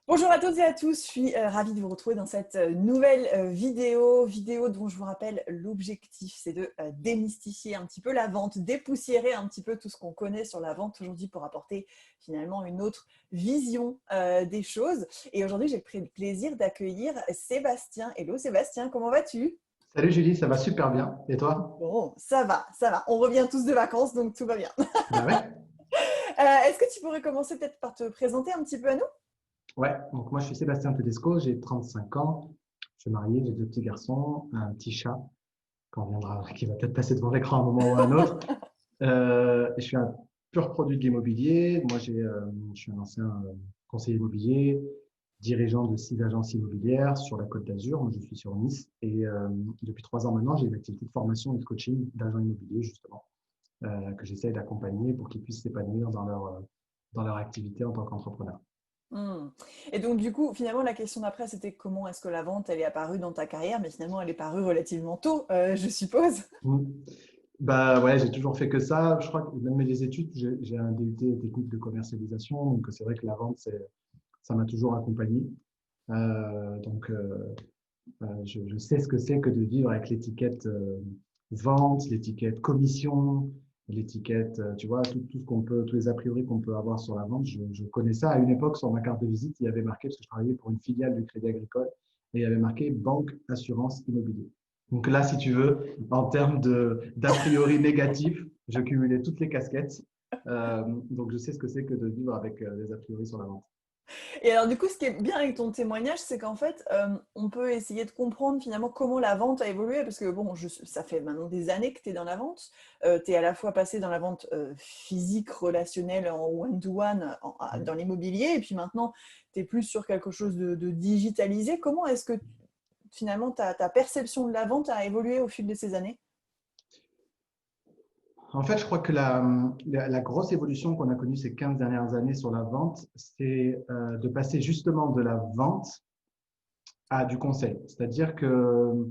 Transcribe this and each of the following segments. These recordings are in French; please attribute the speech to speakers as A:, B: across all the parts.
A: Bonjour à toutes et à tous, je suis ravie de vous retrouver dans cette nouvelle vidéo dont je vous rappelle l'objectif, c'est de démystifier un petit peu la vente, dépoussiérer un petit peu tout ce qu'on connaît sur la vente aujourd'hui pour apporter finalement une autre vision des choses. Et aujourd'hui, j'ai le plaisir d'accueillir Sébastien. Hello Sébastien, comment vas-tu?
B: Salut Julie, ça va super bien. Et toi?
A: Bon, ça va, ça va. On revient tous de vacances, donc tout va bien.
B: Bah ouais.
A: Est-ce que tu pourrais commencer peut-être par te présenter un petit peu à nous?
B: Ouais, donc moi je suis Sébastien Tedesco, j'ai 35 ans, je suis marié, j'ai deux petits garçons, un petit chat qui va peut-être passer devant l'écran à un moment ou à un autre. Je suis un pur produit de l'immobilier. Je suis un ancien conseiller immobilier, dirigeant de 6 agences immobilières sur la Côte d'Azur. Moi, je suis sur Nice et depuis 3 ans maintenant, j'ai une activité de formation et de coaching d'agents immobiliers justement que j'essaie d'accompagner pour qu'ils puissent s'épanouir dans leur activité en tant qu'entrepreneur.
A: Hmm. Et donc, du coup, finalement, la question d'après, c'était comment est-ce que la vente, elle est apparue dans ta carrière, mais finalement, elle est parue relativement tôt, je suppose.
B: Mm. Bah ouais, j'ai toujours fait que ça. Je crois que même les études, j'ai un DUT technique de commercialisation, donc c'est vrai que la vente, ça m'a toujours accompagné. Donc je sais ce que c'est que de vivre avec l'étiquette vente, l'étiquette commission, l'étiquette, tu vois, tout ce qu'on peut, tous les a priori qu'on peut avoir sur la vente. Je connais ça. À une époque, sur ma carte de visite, il y avait marqué, parce que je travaillais pour une filiale du Crédit Agricole, et il y avait marqué banque, assurance, immobilier. Donc là, si tu veux, en termes d'a priori négatif, je cumulais toutes les casquettes. Donc je sais ce que c'est que de vivre avec des a priori sur la vente.
A: Et alors, du coup, ce qui est bien avec ton témoignage, c'est qu'en fait, on peut essayer de comprendre finalement comment la vente a évolué, parce que bon, ça fait maintenant des années que tu es dans la vente. Tu es à la fois passé dans la vente physique, relationnelle, en one-to-one, dans l'immobilier, et puis maintenant, tu es plus sur quelque chose de digitalisé. Comment est-ce que finalement ta perception de la vente a évolué au fil de ces années?
B: En fait, je crois que la grosse évolution qu'on a connue ces 15 dernières années sur la vente, c'est de passer justement de la vente à du conseil. C'est-à-dire que,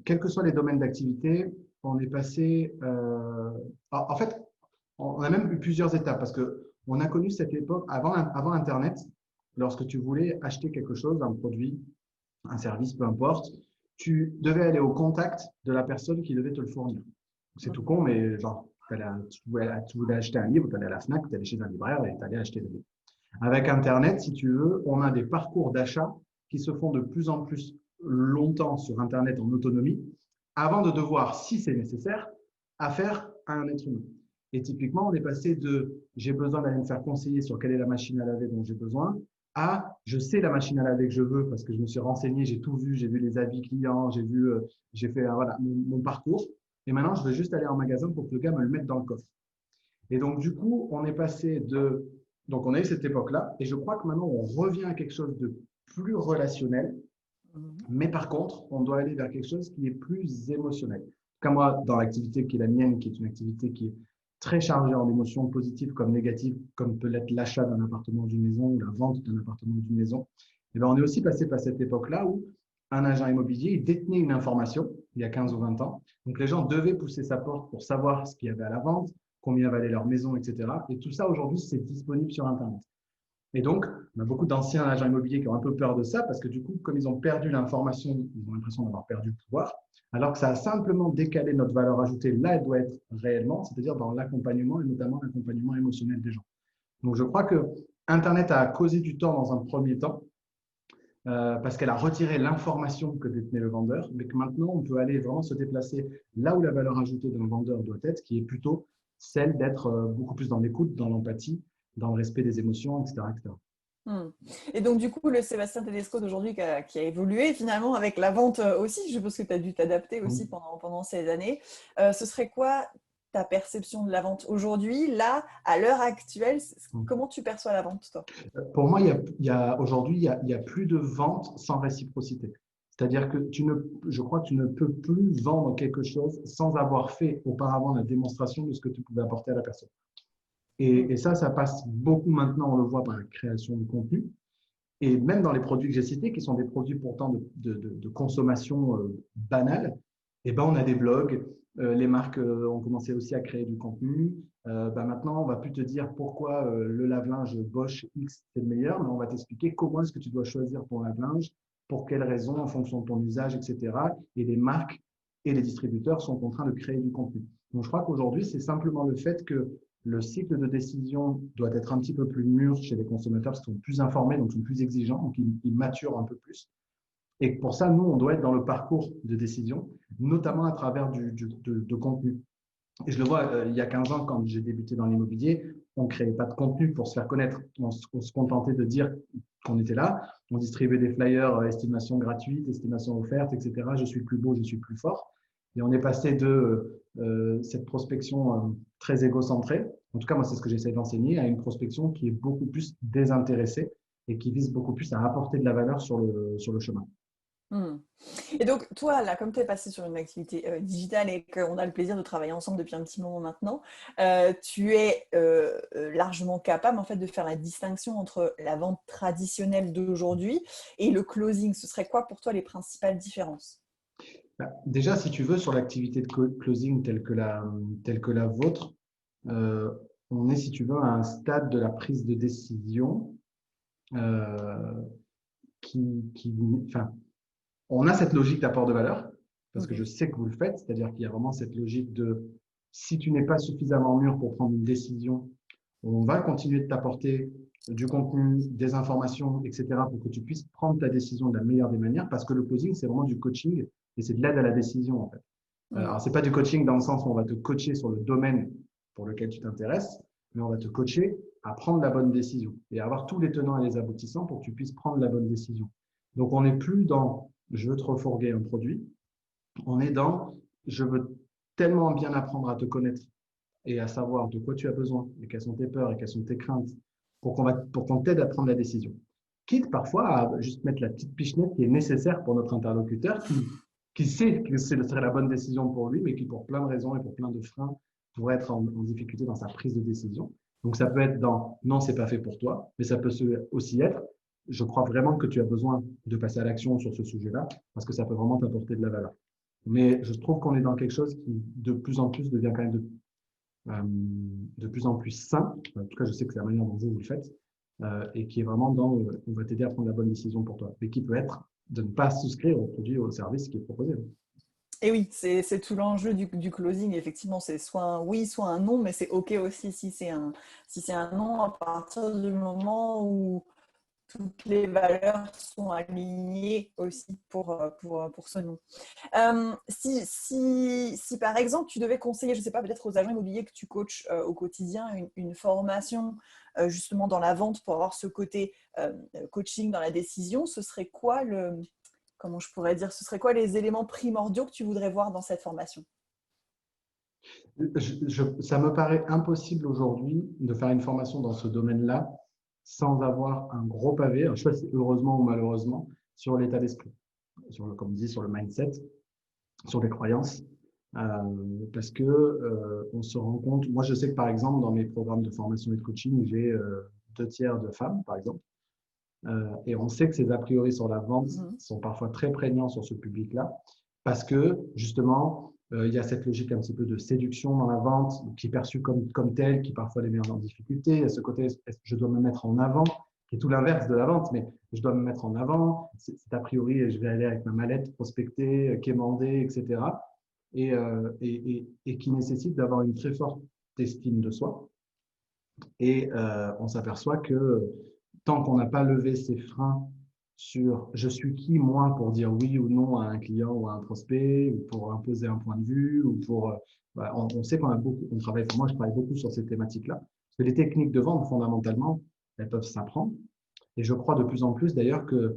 B: quels que soient les domaines d'activité, on est passé… en fait, on a même eu plusieurs étapes parce que on a connu cette époque avant Internet, lorsque tu voulais acheter quelque chose, un produit, un service, peu importe, tu devais aller au contact de la personne qui devait te le fournir. C'est tout con, mais genre, tu voulais acheter un livre, tu allais à la FNAC, tu allais chez un libraire et tu allais acheter le livre. Avec Internet, si tu veux, on a des parcours d'achat qui se font de plus en plus longtemps sur Internet en autonomie, avant de devoir, si c'est nécessaire, affaire à un être humain. Et typiquement, on est passé de j'ai besoin d'aller me faire conseiller sur quelle est la machine à laver dont j'ai besoin à je sais la machine à laver que je veux parce que je me suis renseigné, j'ai tout vu, j'ai vu les avis clients, j'ai fait voilà, mon parcours. Et maintenant, je vais juste aller en magasin pour que le gars me le mette dans le coffre. Et donc, du coup, on est passé de… Donc, on a eu cette époque-là, et je crois que maintenant, on revient à quelque chose de plus relationnel,
A: Mhm.
B: mais par contre, on doit aller vers quelque chose qui est plus émotionnel. Comme moi, dans l'activité qui est la mienne, qui est une activité qui est très chargée en émotions positives comme négatives, comme peut l'être l'achat d'un appartement ou d'une maison ou la vente d'un appartement ou d'une maison, et ben, on est aussi passé par cette époque-là où un agent immobilier détenait une information il y a 15 ou 20 ans. Donc, les gens devaient pousser sa porte pour savoir ce qu'il y avait à la vente, combien valait leur maison, etc. Et tout ça, aujourd'hui, c'est disponible sur Internet. Et donc, on a beaucoup d'anciens agents immobiliers qui ont un peu peur de ça parce que du coup, comme ils ont perdu l'information, ils ont l'impression d'avoir perdu le pouvoir, alors que ça a simplement décalé notre valeur ajoutée là, elle doit être réellement, c'est-à-dire dans l'accompagnement et notamment l'accompagnement émotionnel des gens. Donc, je crois que Internet a causé du temps dans un premier temps parce qu'elle a retiré l'information que détenait le vendeur, mais que maintenant, on peut aller vraiment se déplacer là où la valeur ajoutée d'un vendeur doit être, qui est plutôt celle d'être beaucoup plus dans l'écoute, dans l'empathie, dans le respect des émotions, etc., etc.
A: Hmm. Et donc, du coup, le Sébastien Tedesco d'aujourd'hui qui a évolué finalement avec la vente aussi, je suppose que tu as dû t'adapter aussi pendant ces années. Ce serait quoi ta perception de la vente aujourd'hui, là, à l'heure actuelle? Comment tu perçois la vente, toi?
B: Pour moi, aujourd'hui, il y a plus de vente sans réciprocité. C'est-à-dire que je crois que tu ne peux plus vendre quelque chose sans avoir fait auparavant la démonstration de ce que tu pouvais apporter à la personne.
A: Hmm.
B: Et ça passe beaucoup maintenant, on le voit par la création de contenu. Et même dans les produits que j'ai cités, qui sont des produits pourtant de consommation banale, eh ben, on a des blogs, les marques ont commencé aussi à créer du contenu, Maintenant, on va plus te dire pourquoi le lave-linge Bosch X c'est le meilleur, mais on va t'expliquer comment est-ce que tu dois choisir ton lave-linge, pour quelles raisons, en fonction de ton usage, etc. Et les marques et les distributeurs sont en train de créer du contenu. Donc, je crois qu'aujourd'hui, c'est simplement le fait que le cycle de décision doit être un petit peu plus mûr chez les consommateurs parce qu'ils sont plus informés, donc sont plus exigeants, donc ils maturent un peu plus. Et pour ça, nous, on doit être dans le parcours de décision, notamment à travers de contenu. Et je le vois, il y a 15 ans, quand j'ai débuté dans l'immobilier, on ne créait pas de contenu pour se faire connaître. On se contentait de dire qu'on était là. On distribuait des flyers, estimation gratuite, estimation offerte, etc. Je suis plus beau, je suis plus fort. Et on est passé de cette prospection très égocentrée, en tout cas, moi, c'est ce que j'essaie d'enseigner, à une prospection qui est beaucoup plus désintéressée et qui vise beaucoup plus à apporter de la valeur sur le chemin.
A: Hmm. Et donc, toi, là, comme tu es passé sur une activité digitale et qu'on a le plaisir de travailler ensemble depuis un petit moment maintenant, tu es largement capable, en fait, de faire la distinction entre la vente traditionnelle d'aujourd'hui et le closing. Ce serait quoi pour toi les principales différences?
B: Déjà, si tu veux, sur l'activité de closing telle que la vôtre, euh, on est, si tu veux, à un stade de la prise de décision euh, enfin, on a cette logique d'apport de valeur, parce que je
A: Mhm.
B: sais que vous le faites, c'est-à-dire qu'il y a vraiment cette logique de si tu n'es pas suffisamment mûr pour prendre une décision, on va continuer de t'apporter du contenu, des informations, etc., pour que tu puisses prendre ta décision de la meilleure des manières, parce que le closing, c'est vraiment du coaching et c'est de l'aide à la décision, en fait. Alors,
A: Mhm.
B: ce n'est pas du coaching dans le sens où on va te coacher sur le domaine pour lequel tu t'intéresses, mais on va te coacher à prendre la bonne décision et à avoir tous les tenants et les aboutissants pour que tu puisses prendre la bonne décision. Donc, on n'est plus dans je veux te refourguer un produit, on est dans je veux tellement bien apprendre à te connaître et à savoir de quoi tu as besoin et quelles sont tes peurs et quelles sont tes craintes pour qu'on t'aide à prendre la décision. Quitte parfois à juste mettre la petite pichenette qui est nécessaire pour notre interlocuteur qui sait que ce serait la bonne décision pour lui, mais qui, pour plein de raisons et pour plein de freins, pourrait être en difficulté dans sa prise de décision. Donc, ça peut être dans non, c'est pas fait pour toi, mais ça peut aussi être je crois vraiment que tu as besoin de passer à l'action sur ce sujet-là parce que ça peut vraiment t'apporter de la valeur. Mais je trouve qu'on est dans quelque chose qui, de plus en plus, devient quand même de plus en plus sain. En tout cas, je sais que c'est la manière dont vous le faites et qui est vraiment dans on va t'aider à prendre la bonne décision pour toi, mais qui peut être de ne pas souscrire au produit ou au service qui est proposé.
A: Et oui, c'est tout l'enjeu du closing. Effectivement, c'est soit un oui, soit un non, mais c'est OK aussi si c'est un non à partir du moment où toutes les valeurs sont alignées aussi pour ce nom. Si par exemple tu devais conseiller, je ne sais pas, peut-être aux agents immobiliers que tu coaches au quotidien, une formation justement dans la vente pour avoir ce côté coaching dans la décision, ce serait quoi comment je pourrais dire, ce serait quoi les éléments primordiaux que tu voudrais voir dans cette formation?
B: Ça me paraît impossible aujourd'hui de faire une formation dans ce domaine-là sans avoir un gros pavé, je ne sais pas si heureusement ou malheureusement, sur l'état d'esprit, comme on dit, sur le mindset, sur les croyances. Parce que on se rend compte, moi je sais que par exemple dans mes programmes de formation et de coaching, j'ai 2 tiers de femmes par exemple, et on sait que ces a priori sur la vente
A: Mhm.
B: sont parfois très prégnants sur ce public-là, parce que justement il y a cette logique un petit peu de séduction dans la vente qui est perçue comme telle, qui parfois les met en difficulté. Il y a ce côté, je dois me mettre en avant, qui est tout l'inverse de la vente, mais je dois me mettre en avant. C'est a priori, je vais aller avec ma mallette, prospecter, quémander, etc. Et qui nécessite d'avoir une très forte estime de soi. Et on s'aperçoit que tant qu'on n'a pas levé ces freins sur je suis qui, moi, pour dire oui ou non à un client ou à un prospect, ou pour imposer un point de vue, ou pour. On sait qu'on a beaucoup, on travaille, moi, je travaille beaucoup sur ces thématiques-là. Parce que les techniques de vente, fondamentalement, elles peuvent s'apprendre. Et je crois de plus en plus, d'ailleurs, que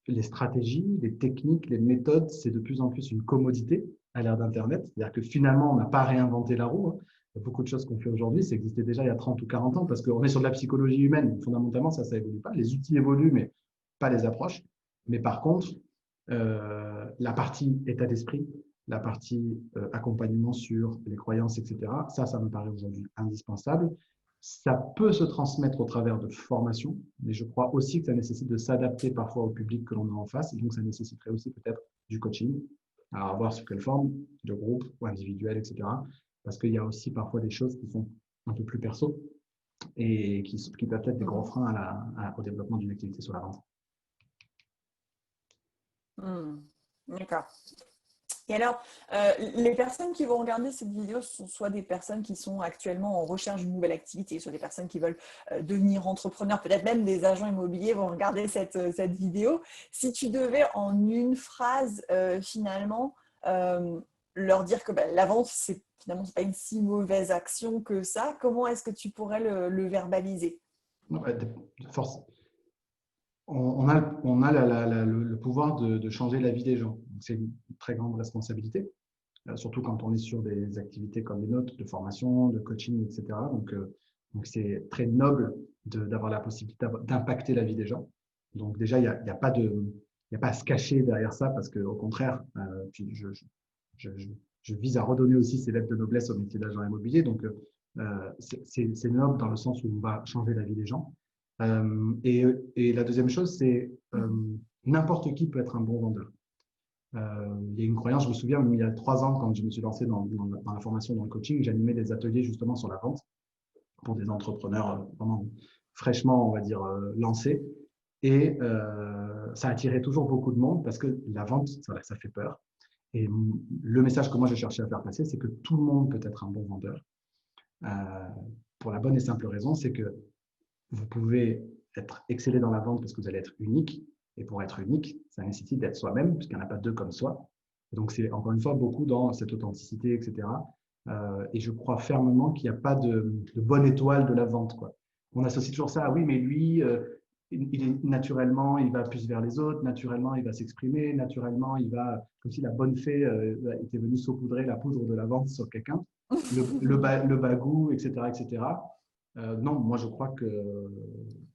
B: les stratégies, les techniques, les méthodes, c'est de plus en plus une commodité à l'ère d'Internet. C'est-à-dire que finalement, on n'a pas réinventé la roue. Il y a beaucoup de choses qu'on fait aujourd'hui, ça existait déjà il y a 30 ou 40 ans, parce qu'on est sur de la psychologie humaine. Fondamentalement, ça évolue pas. Les outils évoluent, mais pas les approches. Mais par contre, la partie état d'esprit, la partie accompagnement sur les croyances, etc., ça me paraît aujourd'hui indispensable. Ça peut se transmettre au travers de formations, mais je crois aussi que ça nécessite de s'adapter parfois au public que l'on a en face, et donc ça nécessiterait aussi peut-être du coaching, à voir sous quelle forme, de groupe ou individuel, etc. Parce qu'il y a aussi parfois des choses qui sont un peu plus perso et qui peuvent être des gros
A: Mhm.
B: freins au développement d'une activité sur la vente.
A: D'accord. Et alors, les personnes qui vont regarder cette vidéo sont soit des personnes qui sont actuellement en recherche d'une nouvelle activité, soit des personnes qui veulent devenir entrepreneurs, peut-être même des agents immobiliers vont regarder cette vidéo. Si tu devais en une phrase finalement leur dire que la vente, finalement, c'est pas une si mauvaise action que ça, comment est-ce que tu pourrais le verbaliser?
B: Ouais, force. On a le pouvoir de changer la vie des gens. C'est une très grande responsabilité, surtout quand on est sur des activités comme les nôtres, de formation, de coaching, etc. Donc c'est très noble d'avoir la possibilité d'impacter la vie des gens. Donc déjà, il y a pas de, il y a pas à se cacher derrière ça parce qu'au contraire, puis je, je, je vise à redonner aussi ces lettres de noblesse au métier d'agent immobilier. Donc c'est noble dans le sens où on va changer la vie des gens. Et la deuxième chose, c'est n'importe qui peut être un bon vendeur. Il y a une croyance, je me souviens, il y a 3 ans, quand je me suis lancé dans la formation, dans le coaching, j'animais des ateliers justement sur la vente pour des entrepreneurs vraiment fraîchement, on va dire, lancés. Et ça attirait toujours beaucoup de monde parce que la vente, ça fait peur. Et le message que moi, je cherchais à faire passer, c'est que tout le monde peut être un bon vendeur. Euh, pour la bonne et simple raison, c'est que vous pouvez être excellé dans la vente parce que vous allez être unique. Et pour être unique, ça nécessite d'être soi-même, puisqu'il n'y en a pas deux comme soi. Et donc, c'est encore une fois beaucoup dans cette authenticité, etc. Et je crois fermement qu'il n'y a pas de bonne étoile de la vente, quoi. On associe toujours ça à oui, mais lui, il est naturellement, il va plus vers les autres, naturellement, il va s'exprimer, naturellement, il va, comme si la bonne fée était venue saupoudrer la poudre de la vente sur quelqu'un, le bagou, etc., etc. Non, moi je crois que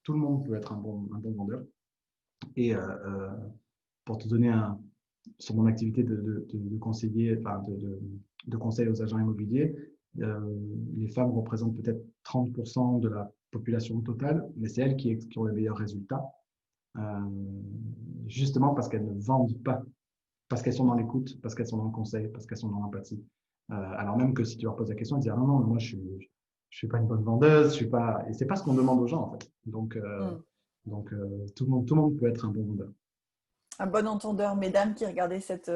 B: tout le monde peut être un bon vendeur. Et pour te donner sur mon activité de conseiller, enfin de conseil aux agents immobiliers, les femmes représentent peut-être 30% de la population totale, mais c'est elles qui ont les meilleurs résultats, euh, justement parce qu'elles ne vendent pas, parce qu'elles sont dans l'écoute, parce qu'elles sont dans le conseil, parce qu'elles sont dans l'empathie. Alors même que si tu leur poses la question, ils disent ah non, non, moi je suis pas une bonne vendeuse, je suis pas, et c'est pas ce qu'on demande aux gens en fait. Donc tout le monde peut être un bon vendeur.
A: Un bon entendeur, mesdames qui regardaient cette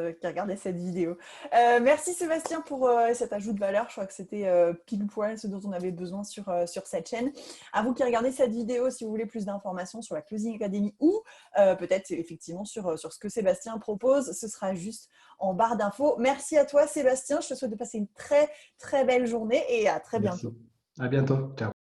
A: vidéo. Merci Sébastien pour cet ajout de valeur. Je crois que c'était pile poil ce dont on avait besoin sur cette chaîne. À vous qui regardez cette vidéo, si vous voulez plus d'informations sur la Closing Academy ou peut-être effectivement sur ce que Sébastien propose, ce sera juste en barre d'infos. Merci à toi Sébastien. Je te souhaite de passer une très très belle journée et à très
B: Merci.
A: bientôt.
B: À bientôt. Ciao.